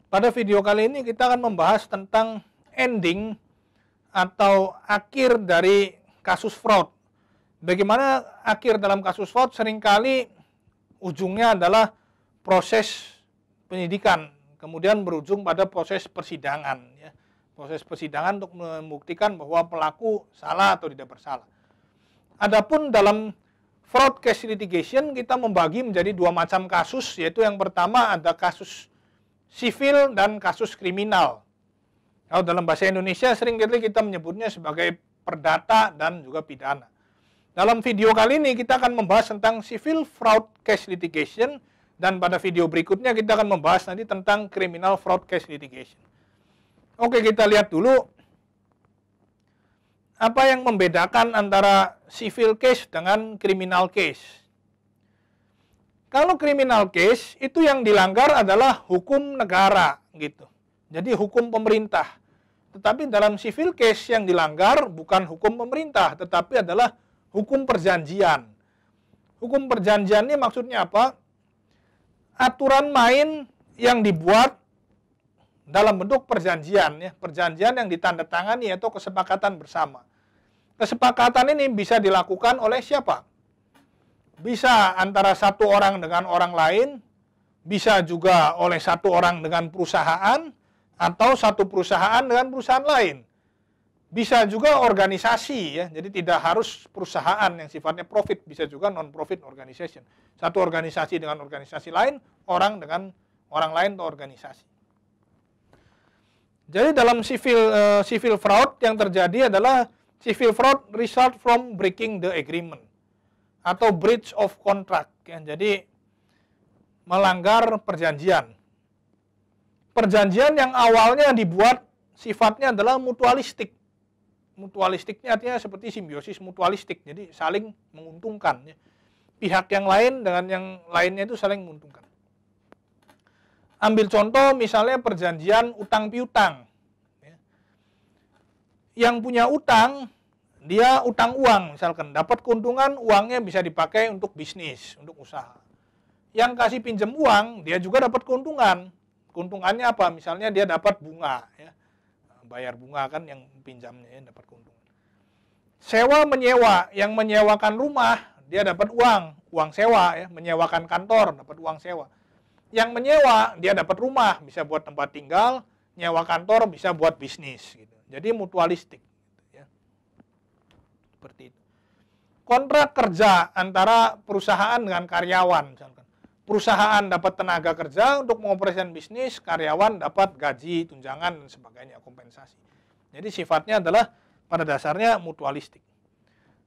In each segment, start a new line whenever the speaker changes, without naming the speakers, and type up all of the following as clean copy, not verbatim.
Pada video kali ini kita akan membahas tentang ending atau akhir dari kasus fraud. Bagaimana akhir dalam kasus fraud seringkali ujungnya adalah proses penyidikan, kemudian berujung pada proses persidangan. Ya. Proses persidangan untuk membuktikan bahwa pelaku salah atau tidak bersalah. Adapun dalam fraud case litigation kita membagi menjadi dua macam kasus, yaitu yang pertama ada kasus sivil dan kasus kriminal. Kalau dalam bahasa Indonesia seringkali kita menyebutnya sebagai perdata dan juga pidana. Dalam video kali ini kita akan membahas tentang civil fraud case litigation, dan pada video berikutnya kita akan membahas nanti tentang criminal fraud case litigation. Oke, kita lihat dulu apa yang membedakan antara civil case dengan criminal case. Kalau criminal case itu yang dilanggar adalah hukum negara gitu. Jadi hukum pemerintah. Tetapi dalam civil case yang dilanggar bukan hukum pemerintah, tetapi adalah hukum perjanjian. Hukum perjanjian ini maksudnya apa? Aturan main yang dibuat dalam bentuk perjanjian, ya, perjanjian yang ditandatangani atau kesepakatan bersama. Kesepakatan ini bisa dilakukan oleh siapa? Bisa antara satu orang dengan orang lain, bisa juga oleh satu orang dengan perusahaan, atau satu perusahaan dengan perusahaan lain. Bisa juga organisasi, ya, jadi tidak harus perusahaan yang sifatnya profit, bisa juga non-profit organization. Satu organisasi dengan organisasi lain, orang dengan orang lain atau organisasi. Jadi dalam civil fraud yang terjadi adalah civil fraud result from breaking the agreement atau breach of contract, ya. Jadi melanggar perjanjian. Perjanjian yang awalnya dibuat sifatnya adalah mutualistik. Mutualistiknya artinya seperti simbiosis mutualistik, jadi saling menguntungkan. Ya. Pihak yang lain dengan yang lainnya itu saling menguntungkan. Ambil contoh misalnya perjanjian utang piutang. Ya. Yang punya utang, dia utang uang, misalkan dapat keuntungan, uangnya bisa dipakai untuk bisnis, untuk usaha. Yang kasih pinjam uang, dia juga dapat keuntungan. Keuntungannya apa? Misalnya dia dapat bunga, ya. Bayar bunga kan yang pinjamnya, ya, dapat keuntungan. Sewa menyewa, yang menyewakan rumah, dia dapat uang sewa, ya. Menyewakan kantor, dapat uang sewa. Yang menyewa, dia dapat rumah, bisa buat tempat tinggal, nyewa kantor, bisa buat bisnis. Gitu. Jadi mutualistik. Seperti itu. Kontrak kerja antara perusahaan dengan karyawan, misalkan. Perusahaan dapat tenaga kerja untuk mengoperasikan bisnis, karyawan dapat gaji, tunjangan, dan sebagainya, kompensasi. Jadi sifatnya adalah pada dasarnya mutualistik.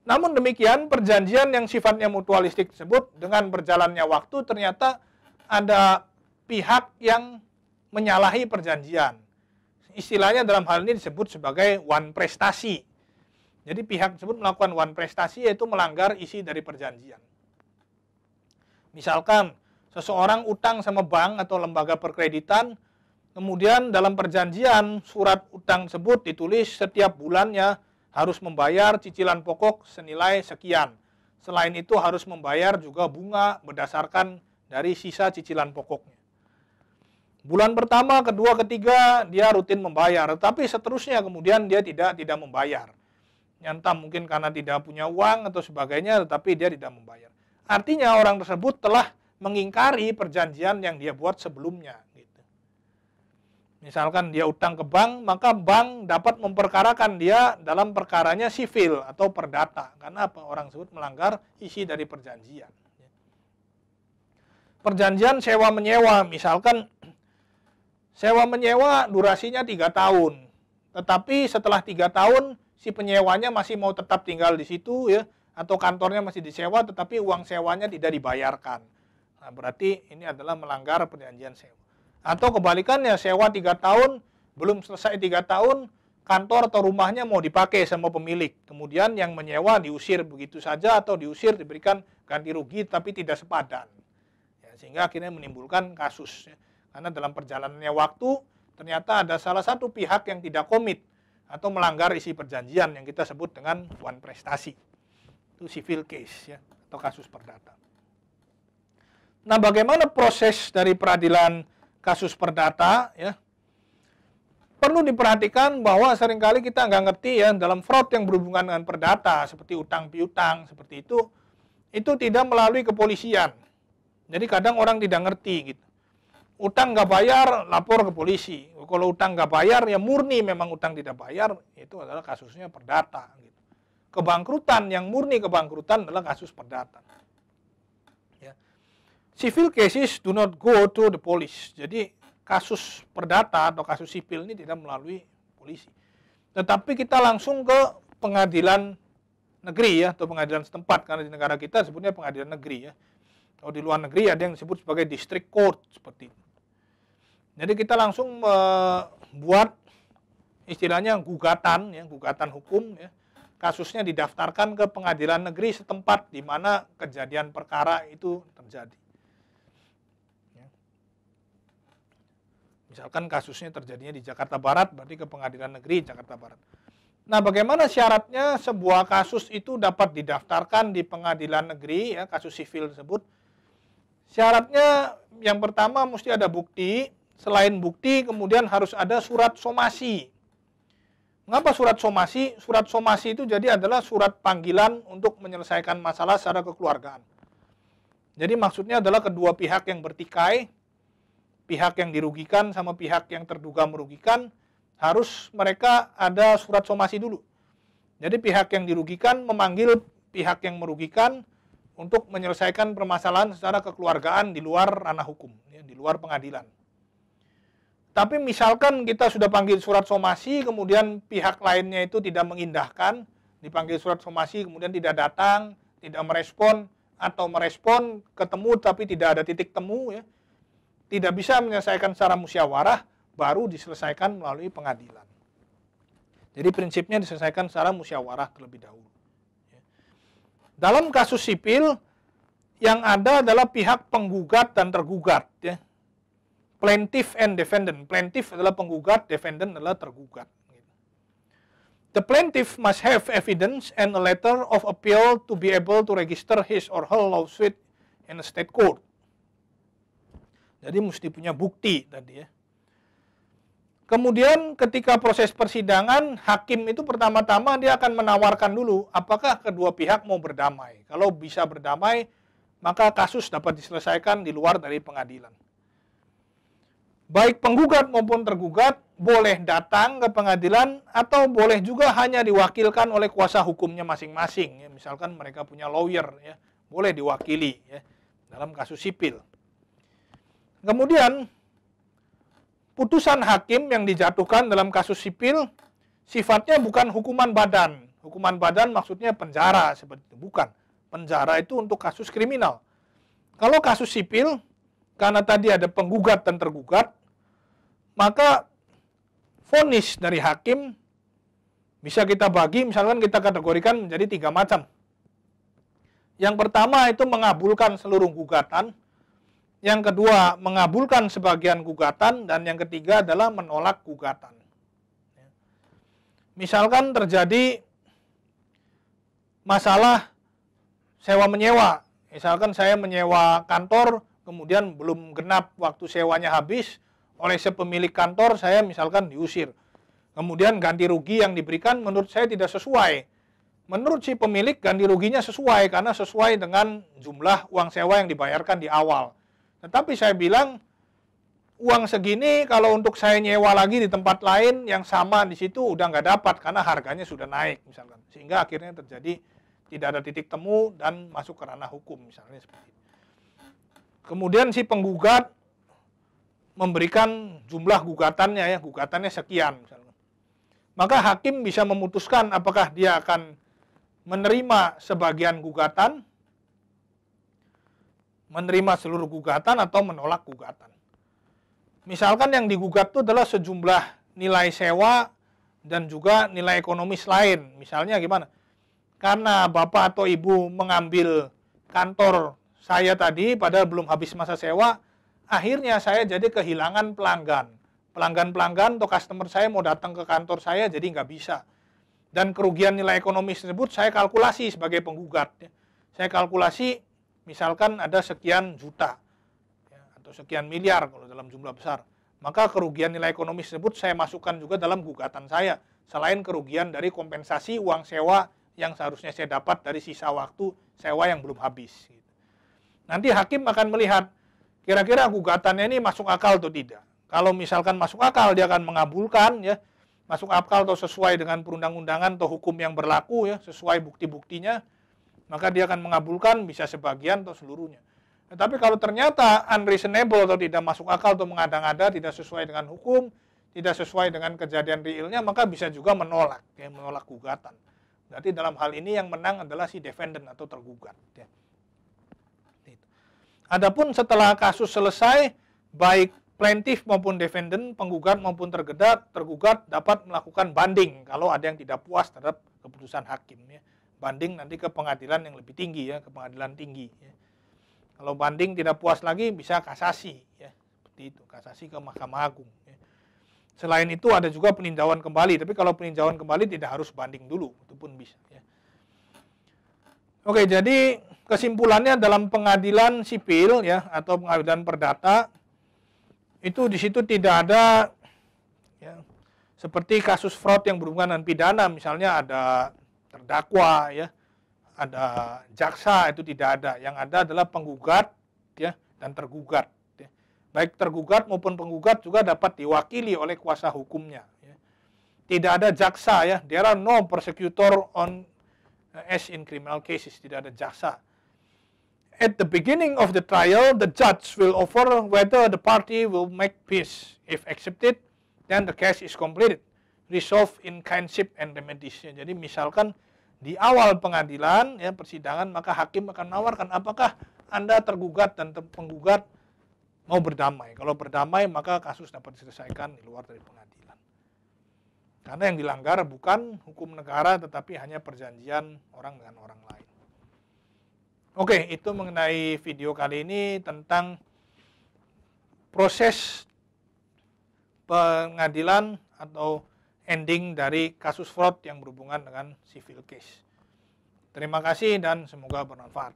Namun demikian, perjanjian yang sifatnya mutualistik tersebut dengan berjalannya waktu ternyata ada pihak yang menyalahi perjanjian. Istilahnya dalam hal ini disebut sebagai one prestasi. Jadi pihak tersebut melakukan one prestasi, yaitu melanggar isi dari perjanjian. Misalkan seseorang utang sama bank atau lembaga perkreditan, kemudian dalam perjanjian surat utang tersebut ditulis setiap bulannya harus membayar cicilan pokok senilai sekian. Selain itu harus membayar juga bunga berdasarkan dari sisa cicilan pokoknya. Bulan pertama, kedua, ketiga dia rutin membayar, tetapi seterusnya kemudian dia tidak membayar. Entah mungkin karena tidak punya uang atau sebagainya, tetapi dia tidak membayar. Artinya orang tersebut telah mengingkari perjanjian yang dia buat sebelumnya. Gitu. Misalkan dia utang ke bank, maka bank dapat memperkarakan dia dalam perkaranya sivil atau perdata. Karena apa? Orang tersebut melanggar isi dari perjanjian. Perjanjian sewa-menyewa, misalkan sewa-menyewa durasinya 3 tahun. Tetapi setelah 3 tahun, si penyewanya masih mau tetap tinggal di situ, ya, atau kantornya masih disewa, tetapi uang sewanya tidak dibayarkan. Nah, berarti ini adalah melanggar perjanjian sewa. Atau kebalikannya, sewa 3 tahun, belum selesai 3 tahun, kantor atau rumahnya mau dipakai sama pemilik. Kemudian yang menyewa diusir begitu saja, atau diusir diberikan ganti rugi, tapi tidak sepadan. Ya, sehingga akhirnya menimbulkan kasus. Ya. Karena dalam perjalanannya waktu, ternyata ada salah satu pihak yang tidak komit, atau melanggar isi perjanjian yang kita sebut dengan one prestasi. Itu civil case, ya, atau kasus perdata. Nah, bagaimana proses dari peradilan kasus perdata, ya, perlu diperhatikan bahwa seringkali kita nggak ngerti ya, dalam fraud yang berhubungan dengan perdata, seperti utang piutang, seperti itu tidak melalui kepolisian. Jadi kadang orang tidak ngerti gitu. Utang nggak bayar, lapor ke polisi. Kalau utang nggak bayar, ya murni memang utang tidak bayar, itu adalah kasusnya perdata. Gitu. Kebangkrutan, yang murni kebangkrutan adalah kasus perdata. Ya. Civil cases do not go to the police. Jadi kasus perdata atau kasus sipil ini tidak melalui polisi. Tetapi kita langsung ke pengadilan negeri ya, atau pengadilan setempat, karena di negara kita sebutnya pengadilan negeri ya. Kalau di luar negeri ada yang disebut sebagai district court seperti itu. Jadi kita langsung membuat istilahnya gugatan ya, gugatan hukum ya. Kasusnya didaftarkan ke pengadilan negeri setempat di mana kejadian perkara itu terjadi. Misalkan kasusnya terjadinya di Jakarta Barat, berarti ke pengadilan negeri Jakarta Barat. Nah, bagaimana syaratnya sebuah kasus itu dapat didaftarkan di pengadilan negeri, ya, kasus sipil tersebut? Syaratnya yang pertama mesti ada bukti, selain bukti kemudian harus ada surat somasi. Mengapa surat somasi? Surat somasi itu jadi adalah surat panggilan untuk menyelesaikan masalah secara kekeluargaan. Jadi maksudnya adalah kedua pihak yang bertikai, pihak yang dirugikan sama pihak yang terduga merugikan, harus mereka ada surat somasi dulu. Jadi pihak yang dirugikan memanggil pihak yang merugikan untuk menyelesaikan permasalahan secara kekeluargaan di luar ranah hukum, ya, di luar pengadilan. Tapi misalkan kita sudah panggil surat somasi, kemudian pihak lainnya itu tidak mengindahkan, dipanggil surat somasi, kemudian tidak datang, tidak merespon, atau merespon, ketemu tapi tidak ada titik temu, ya, tidak bisa menyelesaikan secara musyawarah, baru diselesaikan melalui pengadilan. Jadi prinsipnya diselesaikan secara musyawarah terlebih dahulu. Dalam kasus sipil, yang ada adalah pihak penggugat dan tergugat. Ya. Plaintiff and defendant. Plaintiff adalah penggugat, defendant adalah tergugat. The plaintiff must have evidence and a letter of appeal to be able to register his or her lawsuit in a state court. Jadi mesti punya bukti tadi ya. Kemudian ketika proses persidangan, hakim itu pertama-tama dia akan menawarkan dulu apakah kedua pihak mau berdamai. Kalau bisa berdamai, maka kasus dapat diselesaikan di luar dari pengadilan. Baik penggugat maupun tergugat boleh datang ke pengadilan atau boleh juga hanya diwakilkan oleh kuasa hukumnya masing-masing. Ya, misalkan mereka punya lawyer, ya, boleh diwakili ya, dalam kasus sipil. Kemudian, putusan hakim yang dijatuhkan dalam kasus sipil sifatnya bukan hukuman badan. Hukuman badan maksudnya penjara, seperti itu. Bukan. Penjara itu untuk kasus kriminal. Kalau kasus sipil, karena tadi ada penggugat dan tergugat, maka vonis dari hakim bisa kita bagi, misalkan kita kategorikan menjadi 3 macam. Yang pertama itu mengabulkan seluruh gugatan. Yang kedua, mengabulkan sebagian gugatan, dan yang ketiga adalah menolak gugatan. Misalkan terjadi masalah sewa-menyewa. Misalkan saya menyewa kantor, kemudian belum genap waktu sewanya habis, oleh sepemilik kantor saya misalkan diusir. Kemudian ganti rugi yang diberikan menurut saya tidak sesuai. Menurut si pemilik ganti ruginya sesuai, karena sesuai dengan jumlah uang sewa yang dibayarkan di awal. Tetapi saya bilang, uang segini kalau untuk saya nyewa lagi di tempat lain yang sama di situ udah nggak dapat karena harganya sudah naik misalkan. Sehingga akhirnya terjadi tidak ada titik temu dan masuk ke ranah hukum misalnya seperti itu. Kemudian si penggugat memberikan jumlah gugatannya, ya, gugatannya sekian misalkan. Maka hakim bisa memutuskan apakah dia akan menerima sebagian gugatan, menerima seluruh gugatan, atau menolak gugatan. Misalkan yang digugat itu adalah sejumlah nilai sewa dan juga nilai ekonomis lain. Misalnya gimana? Karena bapak atau ibu mengambil kantor saya tadi padahal belum habis masa sewa, akhirnya saya jadi kehilangan pelanggan. Pelanggan-pelanggan atau customer saya mau datang ke kantor saya jadi nggak bisa. Dan kerugian nilai ekonomis tersebut saya kalkulasi sebagai penggugat. Saya kalkulasi misalkan ada sekian juta, ya, atau atau sekian miliar kalau dalam jumlah besar, maka kerugian nilai ekonomis tersebut saya masukkan juga dalam gugatan saya, selain kerugian dari kompensasi uang sewa yang seharusnya saya dapat dari sisa waktu sewa yang belum habis. Nanti hakim akan melihat kira-kira gugatannya ini masuk akal atau tidak. Kalau misalkan masuk akal, dia akan mengabulkan, ya, masuk akal atau sesuai dengan perundang-undangan atau hukum yang berlaku, ya, sesuai bukti-buktinya, maka dia akan mengabulkan bisa sebagian atau seluruhnya. Tetapi kalau ternyata unreasonable atau tidak masuk akal atau mengada-ngada, tidak sesuai dengan hukum, tidak sesuai dengan kejadian realnya, maka bisa juga menolak, ya, menolak gugatan. Berarti dalam hal ini yang menang adalah si defendant atau tergugat. Ya. Adapun setelah kasus selesai, baik plaintiff maupun defendant, penggugat maupun tergugat dapat melakukan banding kalau ada yang tidak puas terhadap keputusan hakim. Ya. Banding nanti ke pengadilan yang lebih tinggi, ya, ke pengadilan tinggi. Ya. Kalau banding tidak puas lagi bisa kasasi, ya, seperti itu, kasasi ke Mahkamah Agung. Ya. Selain itu ada juga peninjauan kembali, tapi kalau peninjauan kembali tidak harus banding dulu, itu pun bisa. Ya. Oke, jadi kesimpulannya dalam pengadilan sipil, ya, atau pengadilan perdata itu di situ tidak ada, ya, seperti kasus fraud yang berhubungan dengan pidana, misalnya ada terdakwa, ya, ada jaksa, itu tidak ada. Yang ada adalah penggugat, ya, dan tergugat. Ya. Baik tergugat maupun penggugat juga dapat diwakili oleh kuasa hukumnya. Ya. Tidak ada jaksa, ya. There are no prosecutor on as in criminal cases. Tidak ada jaksa. At the beginning of the trial, the judge will offer whether the party will make peace. If accepted, then the case is completed, resolved in kindship and remedies. Ya, jadi misalkan di awal pengadilan, ya, persidangan, maka hakim akan menawarkan apakah Anda tergugat dan penggugat mau berdamai. Kalau berdamai, maka kasus dapat diselesaikan di luar dari pengadilan. Karena yang dilanggar bukan hukum negara, tetapi hanya perjanjian orang dengan orang lain. Oke, itu mengenai video kali ini tentang proses pengadilan atau ending dari kasus fraud yang berhubungan dengan civil case. Terima kasih dan semoga bermanfaat.